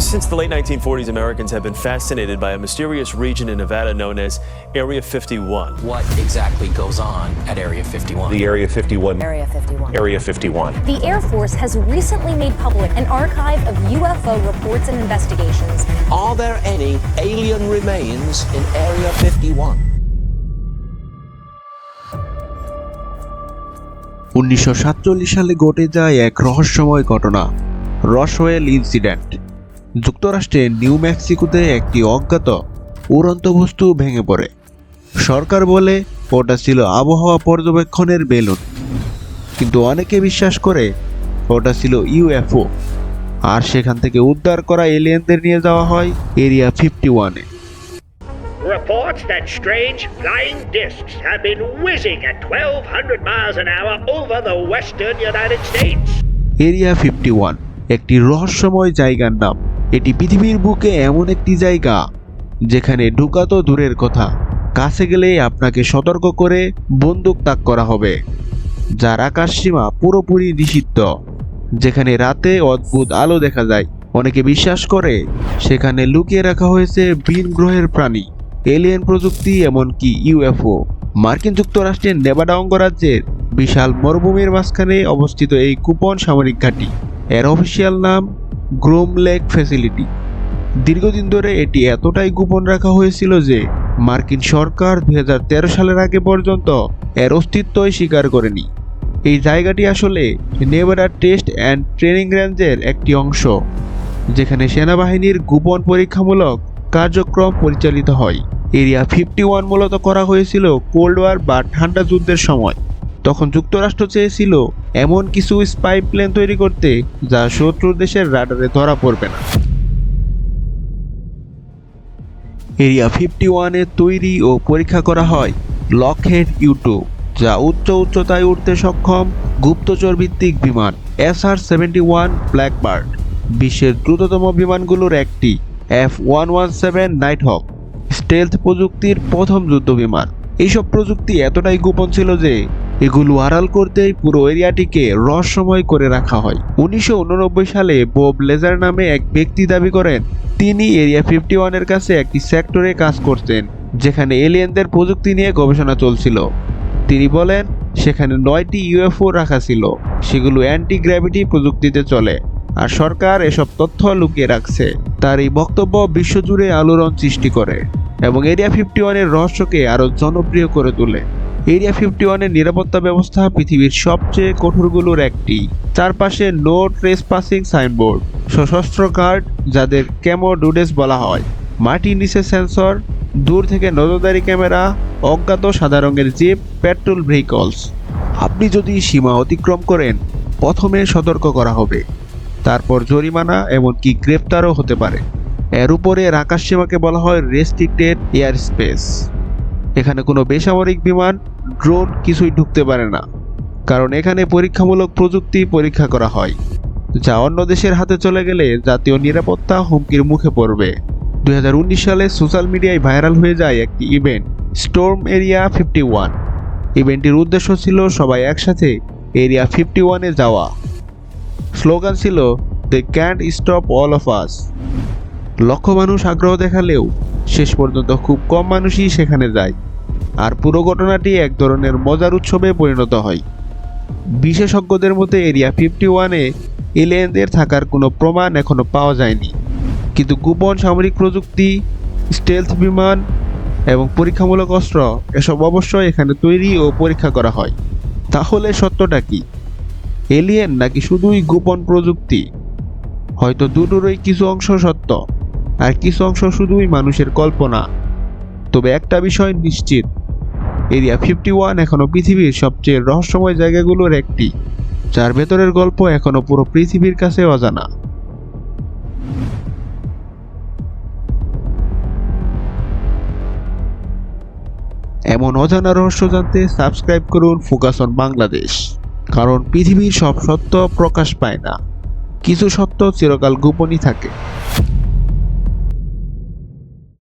Since the late 1940s, Americans have been fascinated by a mysterious region in Nevada known as Area 51. What exactly goes on at Area 51? The Area 51. Area 51. Area 51. The Air Force has recently made public an archive of UFO reports and investigations. Are there any alien remains in Area 51? 1947 সালে ঘটে যায় এক রহস্যময় ঘটনা, Roswell incident. যুক্তরাষ্ট্রের new মেক্সিকোতে একটি অজ্ঞাত উড়ন্ত বস্তু ভেঙে পড়ে। সরকার বলে ওটা ছিল আবহাওয়া পর্যবেক্ষণের বেলুন, কিন্তু অনেকে বিশ্বাস করে ওটা ছিল ইউএফও। আর সেখান থেকে উদ্ধার করা এলিয়েনদের নিয়ে যাওয়া হয় area 51-এ। Reports that strange flying discs have been whizzing at 1,200 miles an hour over the western United States. Area 51 একটি রহস্যময় জায়গার নাম। এটি পৃথিবীর বুকে এমন একটি জায়গা যেখানে ঢোকা তো দূরের কথা, কাছে গেলে আপনাকে সতর্ক করে বন্দুক তাক করা হবে, যার আকাশসীমা পুরোপুরি নিষিদ্ধ, যেখানে রাতে অদ্ভুত আলো দেখা যায়। অনেকে বিশ্বাস করে সেখানে লুকিয়ে রাখা হয়েছে ভিন গ্রহের প্রাণী, এলিয়েন প্রযুক্তি, এমনকি ইউএফও। মার্কিন যুক্তরাষ্ট্রের নেভাডা অঙ্গরাজ্যের বিশাল মরুভূমির মাঝখানে অবস্থিত এই গোপন সামরিক ঘাঁটি, এর অফিসিয়াল নাম গ্রোম লেক ফ্যাসিলিটি। দীর্ঘদিন ধরে এটি এতটাই গোপন রাখা হয়েছিল যে মার্কিন সরকার 2013 সালের আগে পর্যন্ত এর অস্তিত্বই স্বীকার করেনি। এই জায়গাটি আসলে নেভাডা টেস্ট অ্যান্ড ট্রেনিং রেঞ্জের একটি অংশ, যেখানে সেনাবাহিনীর গোপন পরীক্ষামূলক কার্যক্রম পরিচালিত হয়। এরিয়া 51 মূলত করা হয়েছিল কোল্ড ওয়ার বা ঠান্ডা যুদ্ধের সময়। তখন যুক্তরাষ্ট্র চেয়েছিল এমন কিছু স্পাই প্লেন তৈরি করতে যা শত্রু দেশের রাডারে ধরা পড়বে না। এরিয়া 51-এ তৈরি ও পরীক্ষা করা হয় লকহেড U-2, যা উচ্চ উচ্চতায় উঠতে সক্ষম গুপ্তচর ভিত্তিক বিমান। SR-71 ব্ল্যাকবার্ড বিশ্বের দ্রুততম বিমানগুলোর একটি। F-117 নাইটহক স্টেলথ প্রযুক্তির প্রথম যুদ্ধ বিমান। এইসব প্রযুক্তি এতটাই গোপন ছিল যে এগুলো আড়াল করতেই পুরো এরিয়াটিকে রহস্যময় করে রাখা হয়। 1989 সালে বব লেজার নামে এক ব্যক্তি দাবি করেন তিনি এরিয়া 51-এর কাছে একটি সেক্টরে কাজ করতেন যেখানে এলিয়েনদের প্রযুক্তি নিয়ে গবেষণা চলছিল। তিনি বলেন সেখানে 9টি ইউএফও রাখা ছিল, সেগুলো অ্যান্টি গ্র্যাভিটি প্রযুক্তিতে চলে, আর সরকার এসব তথ্য লুকিয়ে রাখছে। তার এই বক্তব্য বিশ্বজুড়ে আলোড়ন সৃষ্টি করে এবং এরিয়া 51-এর রহস্যকে আরও জনপ্রিয় করে তোলে। এরিয়া 51-এর নিরাপত্তা ব্যবস্থা পৃথিবীর সবচেয়ে কঠোরগুলোর একটি। চারপাশে নো ট্রেসপাসিং সাইনবোর্ড, সশস্ত্র গার্ড যাদের ক্যামো ডুডেস বলা হয়, মাটির নিচে সেন্সর, দূর থেকে নজরদারি ক্যামেরা, অজ্ঞাত সাদা রঙের জিপ, পেট্রোল ভেহিকলস। আপনি যদি সীমা অতিক্রম করেন প্রথমে সতর্ক করা হবে, তারপর জরিমানা, এমনকি গ্রেপ্তারও হতে পারে। এর উপরে আকাশসীমাকে বলা হয় রেস্ট্রিক্টেড এয়ার স্পেস। এখানে কোনো বেসামরিক বিমান, ড্রোন কিছুই ঢুকতে পারে না, কারণ এখানে পরীক্ষামূলক প্রযুক্তি পরীক্ষা করা হয়, যা অন্য দেশের হাতে চলে গেলে জাতীয় নিরাপত্তা হুমকির মুখে পড়বে। 2019 সালে সোশ্যাল মিডিয়ায় ভাইরাল হয়ে যায় একটি ইভেন্ট, স্টর্ম এরিয়া 51। ইভেন্টটির উদ্দেশ্য ছিল সবাই একসাথে এরিয়া 51-এ যাওয়া। স্লোগান ছিল they can't stop all of us. লক্ষ মানুষ আগ্রহ দেখালেও শেষ পর্যন্ত খুব কম মানুষই সেখানে যায়, আর পুরো ঘটনাটি এক ধরনের মজার উৎসবে পরিণত হয়। বিশেষজ্ঞদের মতে এরিয়া 51-এ এলিয়েনদের থাকার কোনো প্রমাণ এখনো পাওয়া যায়নি, কিন্তু গোপন সামরিক প্রযুক্তি, স্টেলথ বিমান এবং পরীক্ষামূলক অস্ত্র এসব অবশ্যই এখানে তৈরি ও পরীক্ষা করা হয়। তাহলে সত্যটা কি? এলিয়েন নাকি শুধুই গোপন প্রযুক্তি? হয়তো দুটোরই কিছু অংশ সত্য আর কিছু অংশ শুধুই মানুষের কল্পনা। তবে একটা বিষয় নিশ্চিত, এরিয়া 51 এখনো পৃথিবীর সবচেয়ে রহস্যময় জায়গাগুলোর একটি, যার ভেতরের গল্প এখনো পুরো পৃথিবীর কাছে অজানা। এমন অজানা রহস্য জানতে সাবস্ক্রাইব করুন ফোকাস অন বাংলাদেশ, কারণ পৃথিবীর সব সত্য প্রকাশ পায় না, কিছু সত্য চিরকাল গোপনই থাকে।